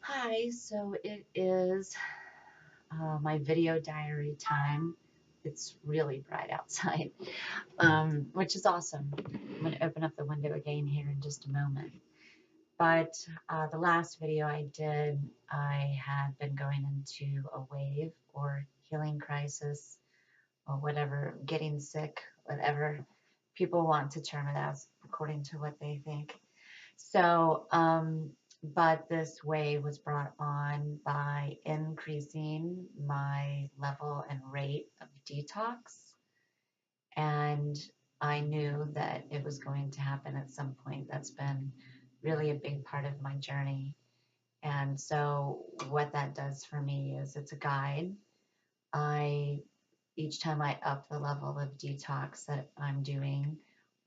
Hi, so it is my video diary time. It's really bright outside, which is awesome. I'm going to open up the window again here in just a moment. But the last video I did, I had been going into a wave or healing crisis or whatever, getting sick, whatever people want to term it as, according to what they think. So, but this wave was brought on by increasing my level and rate of detox. And I knew that it was going to happen at some point. That's been really a big part of my journey. And so, what that does for me is it's a guide. I Each time I up the level of detox that I'm doing,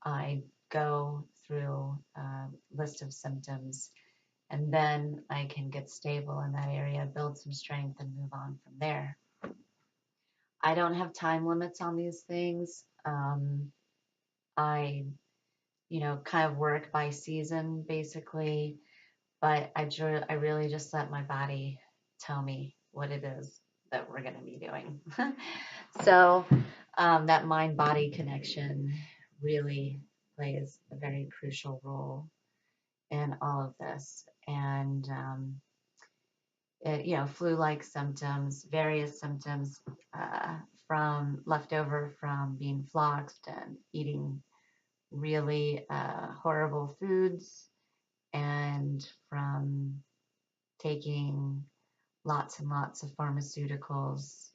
I go through a list of symptoms and then I can get stable in that area, build some strength, and move on from there. I don't have time limits on these things. I, kind of work by season basically, but I really just let my body tell me what it is that we're going to be doing. So that mind body connection really plays a very crucial role in all of this. And flu-like symptoms, various symptoms uh, from leftover from being floxed and eating really horrible foods, and from taking lots and lots of pharmaceuticals.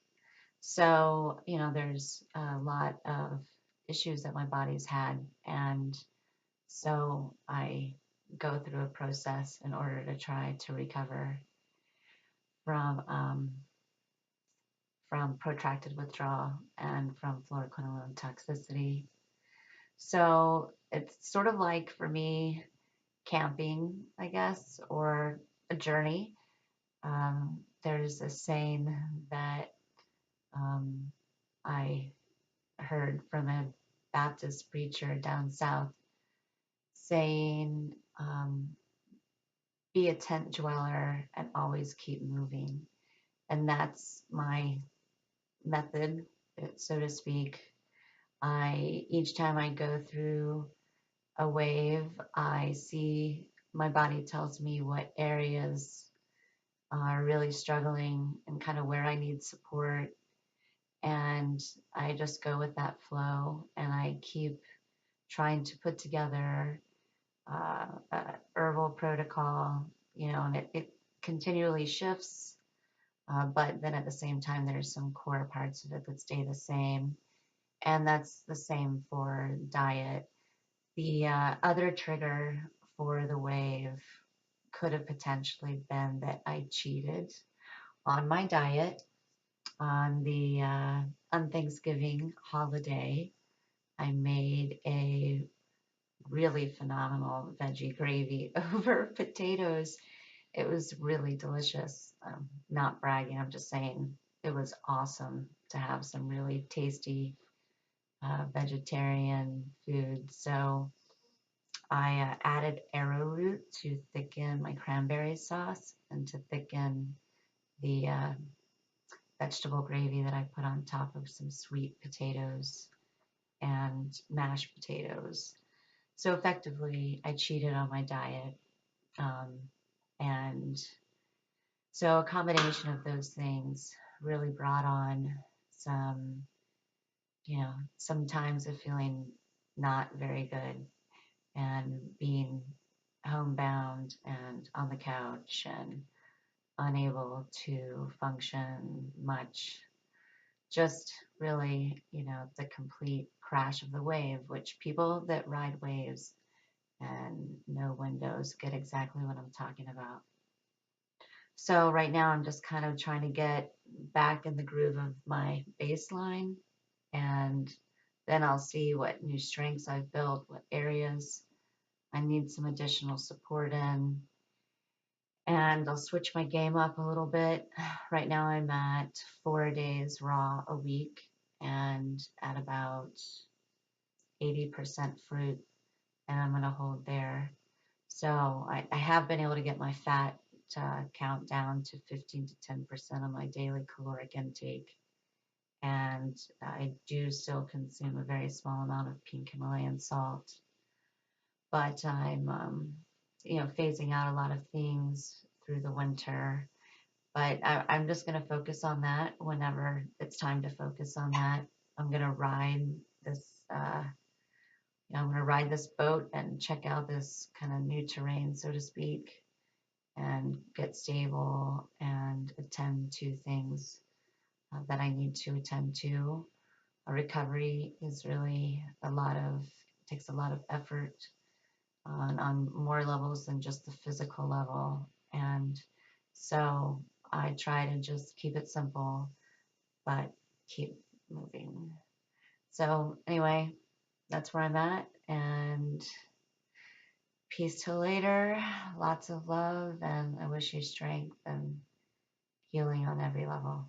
So, there's a lot of issues that my body's had, and so I go through a process in order to try to recover from protracted withdrawal and from fluoroquinolone toxicity. So it's sort of like for me camping, I guess, or a journey. There's a saying that um, I heard from a Baptist preacher down south saying, be a tent dweller and always keep moving. And that's my method, so to speak. Each time I go through a wave, I see my body tells me what areas are really struggling and kind of where I need support. And I just go with that flow and I keep trying to put together a herbal protocol, and it continually shifts. But then at the same time, there's some core parts of it that stay the same. And that's the same for diet. The other trigger for the wave could have potentially been that I cheated on my diet on Thanksgiving holiday. I made a really phenomenal veggie gravy over potatoes. It was really delicious. Not bragging, I'm just saying it was awesome to have some really tasty vegetarian food. So I added arrowroot to thicken my cranberry sauce and to thicken the vegetable gravy that I put on top of some sweet potatoes and mashed potatoes. So effectively, I cheated on my diet. Um, and so a combination of those things really brought on some, sometimes of feeling not very good and being homebound and on the couch and unable to function much. Just really, the complete crash of the wave, which people that ride waves and know windows get exactly what I'm talking about. So right now I'm just kind of trying to get back in the groove of my baseline, and then I'll see what new strengths I've built, what areas I need some additional support in, and I'll switch my game up a little bit. Right now I'm at 4 days raw a week and at about 80% fruit, and I'm going to hold there. So I have been able to get my fat count down to 15 to 10% of my daily caloric intake. And I do still consume a very small amount of pink Himalayan salt, but I'm, phasing out a lot of things through the winter. But I'm just going to focus on that whenever it's time to focus on that. I'm going to ride this, I'm going to ride this boat and check out this kind of new terrain, so to speak, and get stable and attend to things that I need to attend to. A recovery is really takes a lot of effort on more levels than just the physical level. And so I try to just keep it simple, but keep moving. So anyway, that's where I'm at, and peace till later. Lots of love, and I wish you strength and healing on every level.